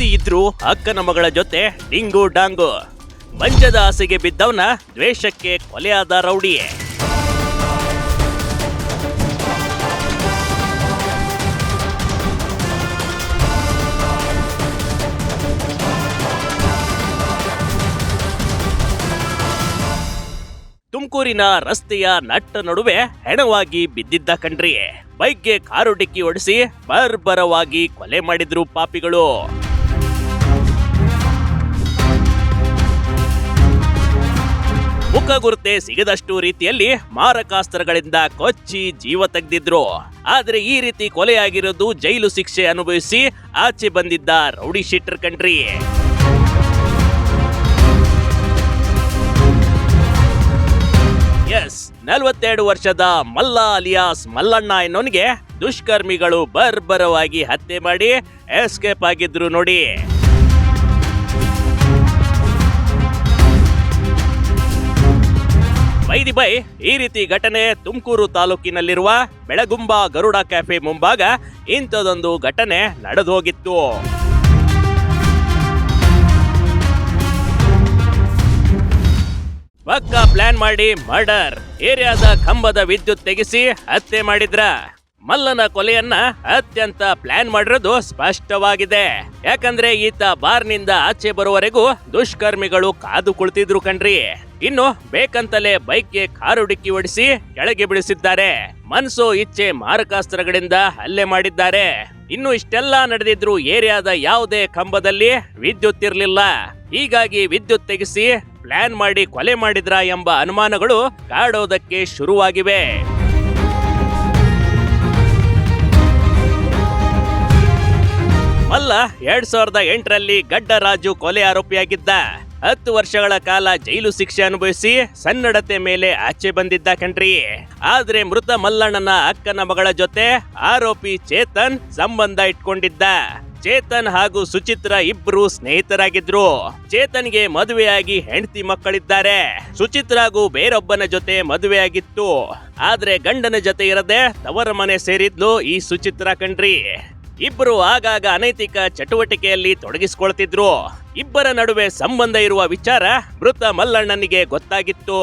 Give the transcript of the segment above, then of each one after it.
ಹೆಂಡತಿ ಇದ್ರು ಅಕ್ಕನ ಮಗಳ ಜೊತೆ ಡಿಂಗು ಡಾಂಗು. ಮಂಜದ ಆಸೆಗೆ ಬಿದ್ದವನ ದ್ವೇಷಕ್ಕೆ ಕೊಲೆಯಾದ ರೌಡಿಯೇ. ತುಮಕೂರಿನ ರಸ್ತೆಯ ನಟ್ಟ ನಡುವೆ ಹೆಣವಾಗಿ ಬಿದ್ದಿದ್ದ ಕಣ್ರಿ. ಬೈಕ್ಗೆ ಕಾರು ಡಿಕ್ಕಿ ಹೊಡೆಸಿ ಬರ್ಬರವಾಗಿ ಕೊಲೆ ಮಾಡಿದ್ರು ಪಾಪಿಗಳು. ಮುಖ ಗುರುತೆ ಸಿಗದಷ್ಟು ರೀತಿಯಲ್ಲಿ ಮಾರಕಾಸ್ತ್ರಗಳಿಂದ ಕೊಚ್ಚಿ ಜೀವ ತೆಗೆದಿದ್ರು. ಆದ್ರೆ ಈ ರೀತಿ ಕೊಲೆಯಾಗಿರೋದು ಜೈಲು ಶಿಕ್ಷೆ ಅನುಭವಿಸಿ ಆಚೆ ಬಂದಿದ್ದ ರೌಡಿ ಶೀಟರ್ ಕಣ್ರಿ. ಎಸ್, 42 ವರ್ಷದ ಮಲ್ಲ ಅಲಿಯಾಸ್ ಮಲ್ಲಣ್ಣ ಎನ್ನೋನಿಗೆ ದುಷ್ಕರ್ಮಿಗಳು ಬರ್ಬರವಾಗಿ ಹತ್ಯೆ ಮಾಡಿ ಎಸ್ಕೇಪ್ ಆಗಿದ್ರು ನೋಡಿ. ಬೈ ಈ ರೀತಿ ಘಟನೆ ತುಮಕೂರು ತಾಲೂಕಿನಲ್ಲಿರುವ ಬೆಳಗುಂಬ ಗರುಡ ಕೆಫೆ ಮುಂಭಾಗ ಇಂಥದೊಂದು ಘಟನೆ ನಡೆದು ಹೋಗಿತ್ತು. ಪಕ್ಕ ಪ್ಲಾನ್ ಮಾಡಿ ಮರ್ಡರ್. ಏರಿಯಾದ ಕಂಬದ ವಿದ್ಯುತ್ ತೆಗೆಸಿ ಹತ್ಯೆ ಮಾಡಿದ್ರ. ಮಲ್ಲನ ಕೊಲೆಯನ್ನ ಅತ್ಯಂತ ಪ್ಲಾನ್ ಮಾಡಿರೋದು ಸ್ಪಷ್ಟವಾಗಿದೆ. ಯಾಕಂದ್ರೆ ಈತ ಬಾರ್ನಿಂದ ಆಚೆ ಬರುವವರೆಗೂ ದುಷ್ಕರ್ಮಿಗಳು ಕಾದು ಕುಳಿತಿದ್ರು ಕಣ್ರಿ. ಇನ್ನು ಬೇಕಂತಲೇ ಬೈಕ್ಗೆ ಕಾರು ಡಿಕ್ಕಿ ಹೊಡಿಸಿ ಕೆಳಗೆ ಬೀಳಿಸಿದ್ದಾರೆ. ಮನಸೋ ಇಚ್ಛೆ ಮಾರಕಾಸ್ತ್ರಗಳಿಂದ ಹಲ್ಲೆ ಮಾಡಿದ್ದಾರೆ. ಇನ್ನು ಇಷ್ಟೆಲ್ಲ ನಡೆದಿದ್ರು ಏರಿಯಾದ ಯಾವುದೇ ಕಂಬದಲ್ಲಿ ವಿದ್ಯುತ್ ಇರಲಿಲ್ಲ. ಹೀಗಾಗಿ ವಿದ್ಯುತ್ ತೆಗೆಸಿ ಪ್ಲಾನ್ ಮಾಡಿ ಕೊಲೆ ಮಾಡಿದ್ರ ಎಂಬ ಅನುಮಾನಗಳು ಕಾಡೋದಕ್ಕೆ ಶುರುವಾಗಿವೆ. ಮಲ್ಲ 2008ರಲ್ಲಿ ಗಡ್ಡರಾಜು ಕೊಲೆ ಆರೋಪಿಯಾಗಿದ್ದ. 10 ವರ್ಷಗಳ ಕಾಲ ಜೈಲು ಶಿಕ್ಷೆ ಅನುಭವಿಸಿ ಸನ್ನಡತೆ ಮೇಲೆ ಆಚೆ ಬಂದಿದ್ದ ಕಣ್ರಿ. ಆದ್ರೆ ಮೃತ ಮಲ್ಲಣ್ಣನ ಅಕ್ಕನ ಮಗಳ ಜೊತೆ ಆರೋಪಿ ಚೇತನ್ ಸಂಬಂಧ ಇಟ್ಕೊಂಡಿದ್ದ. ಚೇತನ್ ಹಾಗೂ ಸುಚಿತ್ರ ಇಬ್ರು ಸ್ನೇಹಿತರಾಗಿದ್ರು. ಚೇತನ್ಗೆ ಮದುವೆಯಾಗಿ ಹೆಂಡತಿ ಮಕ್ಕಳಿದ್ದಾರೆ. ಸುಚಿತ್ರಾಗೂ ಬೇರೊಬ್ಬನ ಜೊತೆ ಮದುವೆಯಾಗಿತ್ತು. ಆದ್ರೆ ಗಂಡನ ಜೊತೆ ಇರದೆ ತವರ ಮನೆ ಸೇರಿದ್ಲು ಈ ಸುಚಿತ್ರ ಕಣ್ರಿ. ಇಬ್ಬರು ಆಗಾಗ ಅನೈತಿಕ ಚಟುವಟಿಕೆಯಲ್ಲಿ ತೊಡಗಿಸಿಕೊಳ್ತಿದ್ರು. ಇಬ್ಬರ ನಡುವೆ ಸಂಬಂಧ ಇರುವ ವಿಚಾರ ಮೃತ ಮಲ್ಲಣ್ಣನಿಗೆ ಗೊತ್ತಾಗಿತ್ತು.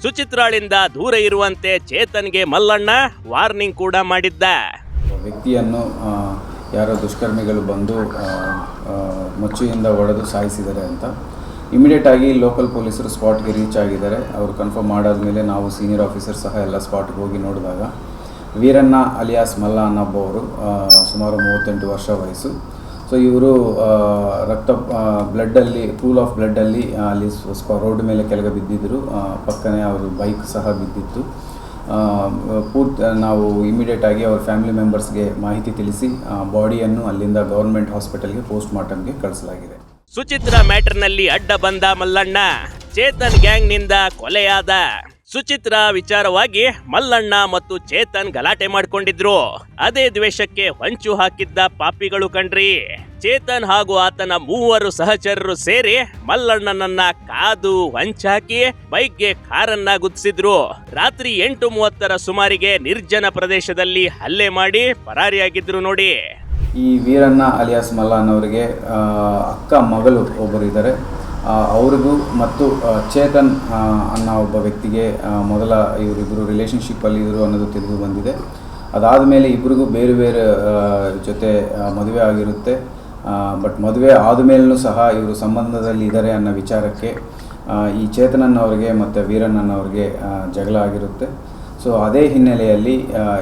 ಸುಚಿತ್ರಾಳಿಂದ ದೂರ ಇರುವಂತೆ ಚೇತನ್ಗೆ ಮಲ್ಲಣ್ಣ ವಾರ್ನಿಂಗ್ ಕೂಡ ಮಾಡಿದ್ದ. ವ್ಯಕ್ತಿಯನ್ನು ಯಾರೋ ದುಷ್ಕರ್ಮಿಗಳು ಬಂದು ಮಚ್ಚುಯಿಂದ ಹೊಡೆದು ಸಾಯಿಸಿದ್ದಾರೆ ಅಂತ ಇಮಿಡಿಯೇಟ್ ಆಗಿ ಲೋಕಲ್ ಪೊಲೀಸರು ಸ್ಪಾಟ್ಗೆ ರೀಚ್ ಆಗಿದ್ದಾರೆ. ಅವರು ಕನ್ಫರ್ಮ್ ಮಾಡಾದ್ಮೇಲೆ ನಾವು ಸೀನಿಯರ್ ಆಫೀಸರ್ ಸಹ ಎಲ್ಲ ಸ್ಪಾಟ್ಗೆ ಹೋಗಿ ನೋಡಿದಾಗ ವೀರಣ್ಣ ಅಲಿಯಾಸ್ ಮಲ್ಲ ಅನ್ನೊಬ್ಬವರು ಸುಮಾರು 38 ವರ್ಷ ವಯಸ್ಸು. ಸೊ ಇವರು ರಕ್ತ ಬ್ಲಡ್ಡಲ್ಲಿ ಪೂಲ್ ಆಫ್ ಬ್ಲಡ್ಡಲ್ಲಿ ಅಲ್ಲಿ ರೋಡ್ ಮೇಲೆ ಕೆಳಗೆ ಬಿದ್ದಿದ್ದರು. ಪಕ್ಕನೇ ಅವರು ಬೈಕ್ ಸಹ ಬಿದ್ದಿತ್ತು. ನಾವು ಇಮಿಡಿಯೇಟ್ ಆಗಿ ಅವ್ರ ಫ್ಯಾಮಿಲಿ ಮೆಂಬರ್ಸ್ಗೆ ಮಾಹಿತಿ ತಿಳಿಸಿ ಬಾಡಿಯನ್ನು ಅಲ್ಲಿಂದ ಗವರ್ಮೆಂಟ್ ಹಾಸ್ಪಿಟಲ್ಗೆ ಪೋಸ್ಟ್ ಮಾರ್ಟಮ್ಗೆ ಕಳಿಸಲಾಗಿದೆ. ಸುಚಿತ್ರ ಮ್ಯಾಟರ್ನಲ್ಲಿ ಅಡ್ಡ ಬಂದ ಮಲ್ಲಣ್ಣ ಚೇತನ್ ಗ್ಯಾಂಗ್ನಿಂದ ಕೊಲೆಯಾದ. ಸುಚಿತ್ರ ವಿಚಾರವಾಗಿ ಮಲ್ಲಣ್ಣ ಮತ್ತು ಚೇತನ್ ಗಲಾಟೆ ಮಾಡ್ಕೊಂಡಿದ್ರು. ಅದೇ ದ್ವೇಷಕ್ಕೆ ಹೊಂಚು ಹಾಕಿದ್ದ ಪಾಪಿಗಳು ಕಣ್ರಿ. ಚೇತನ್ ಹಾಗೂ ಆತನ 3 ಸಹಚರರು ಸೇರಿ ಮಲ್ಲಣ್ಣನನ್ನ ಕಾದು ಹೊಂಚಾಕಿ ಬೈಕ್ಗೆ ಕಾರನ್ನ ಗುದ್ದಿಸಿದ್ರು. ರಾತ್ರಿ 8:30 ಸುಮಾರಿಗೆ ನಿರ್ಜನ ಪ್ರದೇಶದಲ್ಲಿ ಹಲ್ಲೆ ಮಾಡಿ ಪರಾರಿಯಾಗಿದ್ರು ನೋಡಿ. ಈ ವೀರಣ್ಣ ಅಲಿಯಾಸ್ ಮಲ್ಲ ಅನ್ನೋರಿಗೆ ಅಕ್ಕ ಮಗಳು ಒಬ್ಬರು ಇದ್ದಾರೆ. ಅವ್ರಿಗೂ ಮತ್ತು ಚೇತನ್ ಅನ್ನೋ ಒಬ್ಬ ವ್ಯಕ್ತಿಗೆ ಮೊದಲ ಇವರಿಬ್ಬರು ರಿಲೇಷನ್ಶಿಪ್ಪಲ್ಲಿ ಇದ್ರು ಅನ್ನೋದು ತಿಳಿದು ಬಂದಿದೆ. ಅದಾದ ಮೇಲೆ ಇಬ್ಬರಿಗೂ ಬೇರೆ ಬೇರೆ ಜೊತೆ ಮದುವೆ ಆಗಿರುತ್ತೆ. ಬಟ್ ಮದುವೆ ಆದಮೇಲೂ ಸಹ ಇವರು ಸಂಬಂಧದಲ್ಲಿ ಇದ್ದಾರೆ ಅನ್ನೋ ವಿಚಾರಕ್ಕೆ ಈ ಚೇತನನ್ನವ್ರಿಗೆ ಮತ್ತು ವೀರಣ್ಣನವ್ರಿಗೆ ಜಗಳ ಆಗಿರುತ್ತೆ. ಸೊ ಅದೇ ಹಿನ್ನೆಲೆಯಲ್ಲಿ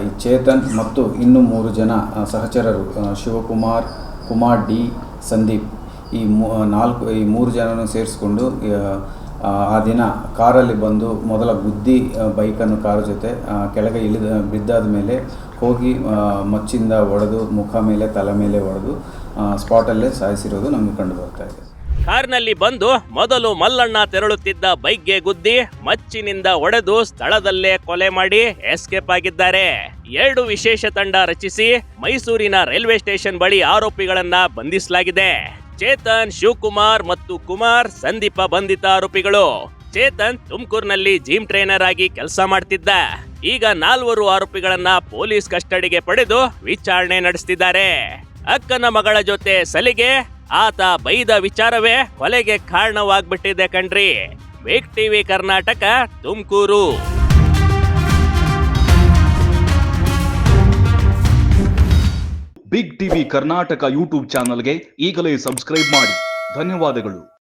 ಈ ಚೇತನ್ ಮತ್ತು ಇನ್ನೂ 3 ಜನ ಸಹಚರರು ಶಿವಕುಮಾರ್, ಕುಮಾರ್ ಡಿ, ಸಂದೀಪ್ ಈ 3 ಜನರನ್ನು ಸೇರಿಸ್ಕೊಂಡು ಆ ದಿನ ಕಾರಲ್ಲಿ ಬಂದು ಮೊದಲ ಗುದ್ದಿ ಬೈಕನ್ನು ಕಾರು ಜೊತೆ ಕೆಳಗೆ ಬಿದ್ದಾದ ಮೇಲೆ ಹೋಗಿ ಮಚ್ಚಿಂದ ಹೊಡೆದು ಮುಖ ಮೇಲೆ ತಲೆ ಮೇಲೆ ಹೊಡೆದು ಸ್ಪಾಟಲ್ಲೇ ಸಾಯಿಸಿರೋದು ನಮಗೆ ಕಂಡು ಬರ್ತಾ ಇದೆ. ಕಾರ್ನಲ್ಲಿ ಬಂದು ಮೊದಲು ಮಲ್ಲಣ್ಣ ತೆರಳುತ್ತಿದ್ದ ಬೈಕ್ಗೆ ಗುದ್ದಿ ಮಚ್ಚಿನಿಂದ ಹೊಡೆದು ಸ್ಥಳದಲ್ಲೇ ಕೊಲೆ ಮಾಡಿ ಎಸ್ಕೇಪ್ ಆಗಿದ್ದಾರೆ. 2 ವಿಶೇಷ ತಂಡ ರಚಿಸಿ ಮೈಸೂರಿನ ರೈಲ್ವೆ ಸ್ಟೇಷನ್ ಬಳಿ ಆರೋಪಿಗಳನ್ನ ಬಂಧಿಸಲಾಗಿದೆ. ಚೇತನ್, ಶಿವಕುಮಾರ್ ಮತ್ತು ಕುಮಾರ್ ಸಂದೀಪ ಬಂಧಿತ ಆರೋಪಿಗಳು. ಚೇತನ್ ತುಮಕೂರಿನಲ್ಲಿ ಜಿಮ್ ಟ್ರೈನರ್ ಆಗಿ ಕೆಲಸ ಮಾಡ್ತಿದ್ದ. ಈಗ 4 ಆರೋಪಿಗಳನ್ನ ಪೊಲೀಸ್ ಕಸ್ಟಡಿಗೆ ಪಡೆದು ವಿಚಾರಣೆ ನಡೆಸುತ್ತಿದ್ದಾರೆ. ಅಕ್ಕನ ಮಗಳ ಜೊತೆ ಸಲಿಗೆ, ಆತ ಬೈದ ವಿಚಾರವೇ ಕೊಲೆಗೆ ಕಾರಣವಾಗ್ಬಿಟ್ಟಿದೆ ಕಣ್ರಿ. Big TV Karnataka, Tumakuru. Big TV Karnataka YouTube ಚಾನಲ್ಗೆ ಈಗಲೇ ಸಬ್ಸ್ಕ್ರೈಬ್ ಮಾಡಿ. ಧನ್ಯವಾದಗಳು.